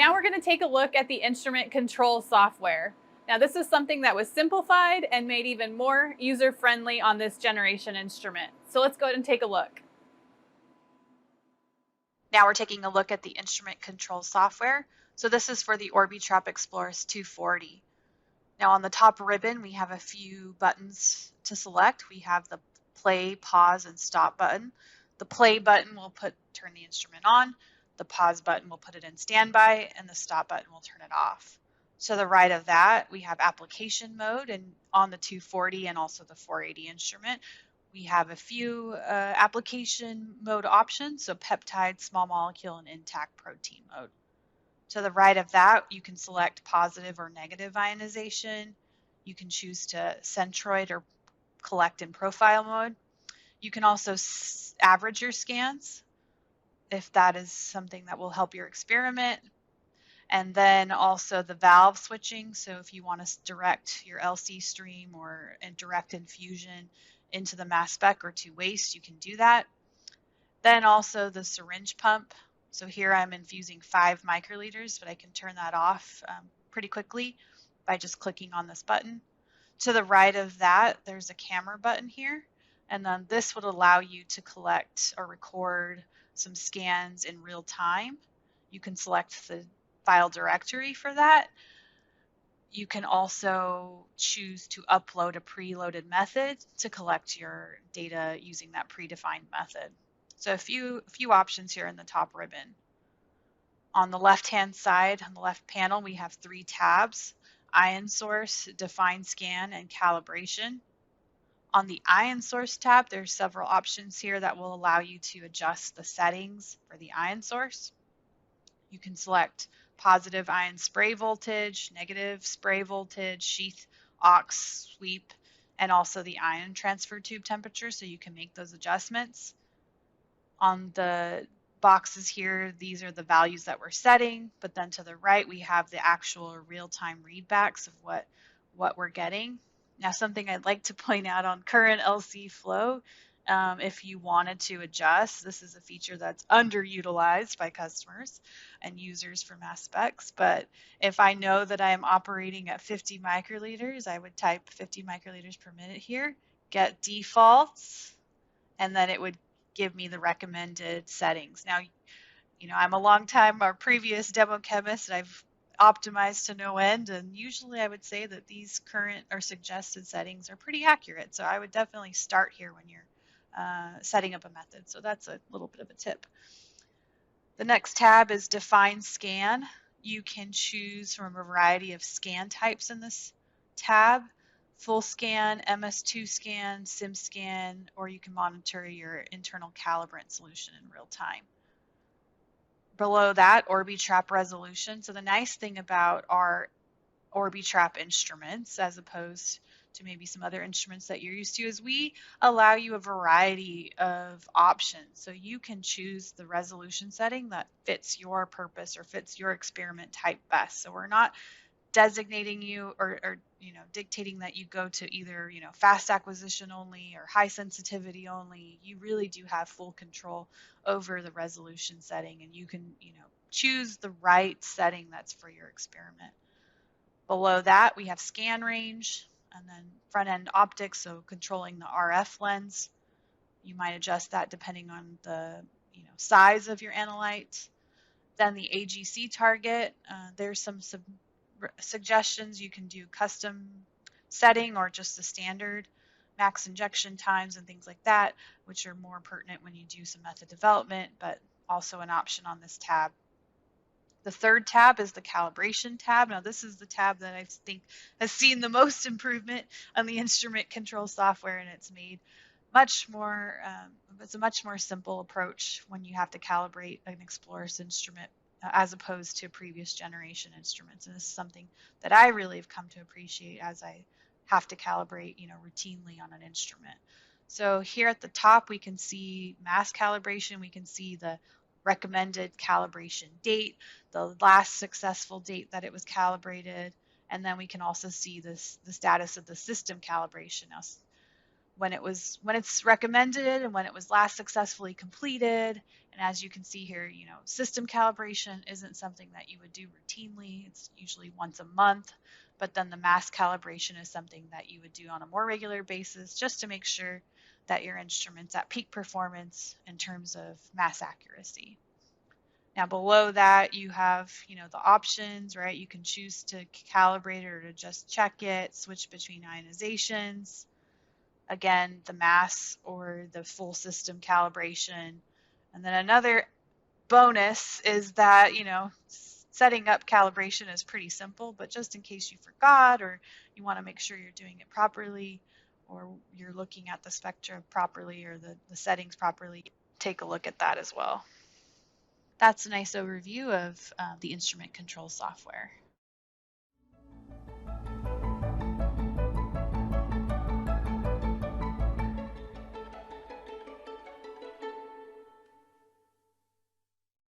Now we're going to take a look at the instrument control software. Now this is something that was simplified and made even more user-friendly on this generation instrument. So let's go ahead and take a look. Now we're taking a look at the instrument control software. So this is for the Orbitrap Exploris 240. Now on the top ribbon, we have a few buttons to select. We have the play, pause, and stop button. The play button will turn the instrument on. The pause button will put it in standby, and the stop button will turn it off. To the right of that, we have application mode, and on the 240 and also the 480 instrument, we have a few application mode options, so peptide, small molecule, and intact protein mode. To the right of that, you can select positive or negative ionization. You can choose to centroid or collect in profile mode. You can also average your scans if that is something that will help your experiment. And then also the valve switching. So if you want to direct your LC stream or direct infusion into the mass spec or to waste, you can do that. Then also the syringe pump. So here I'm infusing 5 microliters, but I can turn that off pretty quickly by just clicking on this button. To the right of that, there's a camera button here. And then this would allow you to collect or record some scans in real time. You can select the file directory for that. You can also choose to upload a preloaded method to collect your data using that predefined method. So a few options here in the top ribbon. On the left-hand side, on the left panel, we have 3 tabs: ion source, define scan, and calibration. On the ion source tab, there's several options here that will allow you to adjust the settings for the ion source. You can select positive ion spray voltage, negative spray voltage, sheath, aux, sweep, and also the ion transfer tube temperature, so you can make those adjustments. On the boxes here, these are the values that we're setting, but then to the right we have the actual real-time readbacks of what we're getting. Now, something I'd like to point out on current LC flow, if you wanted to adjust, this is a feature that's underutilized by customers and users for mass specs, but if I know that I am operating at 50 microliters, I would type 50 microliters per minute here, get defaults, and then it would give me the recommended settings. Now, I'm a long time or previous demo chemist, and I've optimized to no end, and usually I would say that these current or suggested settings are pretty accurate. So I would definitely start here when you're setting up a method. So that's a little bit of a tip. The next tab is define scan. You can choose from a variety of scan types in this tab: full scan, MS2 scan, sim scan, or you can monitor your internal calibrant solution in real time. Below that, Orbitrap resolution. So the nice thing about our Orbitrap instruments, as opposed to maybe some other instruments that you're used to, is we allow you a variety of options. So you can choose the resolution setting that fits your purpose or fits your experiment type best. So we're not designating you or dictating that you go to either fast acquisition only or high sensitivity only. You really do have full control over the resolution setting, and you can choose the right setting that's for your experiment. Below that, we have scan range, and then front end optics, so controlling the RF lens. You might adjust that depending on the size of your analyte. Then the AGC target, there's some suggestions. You can do custom setting or just the standard max injection times and things like that, which are more pertinent when you do some method development, but also an option on this tab. The third tab is the calibration tab. Now, this is the tab that I think has seen the most improvement on the instrument control software, and it's made much more, it's a much more simple approach when you have to calibrate an Exploris instrument as opposed to previous generation instruments. And this is something that I really have come to appreciate as I have to calibrate, routinely on an instrument. So here at the top, we can see mass calibration. We can see the recommended calibration date, the last successful date that it was calibrated, and then we can also see the status of the system calibration. Now, when it's recommended and when it was last successfully completed. And as you can see here, system calibration isn't something that you would do routinely. It's usually once a month, but then the mass calibration is something that you would do on a more regular basis just to make sure that your instrument's at peak performance in terms of mass accuracy. Now below that you have, the options, right? You can choose to calibrate it or to just check it, switch between ionizations. Again, the mass or the full system calibration. And then another bonus is that, setting up calibration is pretty simple, but just in case you forgot or you want to make sure you're doing it properly or you're looking at the spectra properly or the settings properly, take a look at that as well. That's a nice overview of the instrument control software.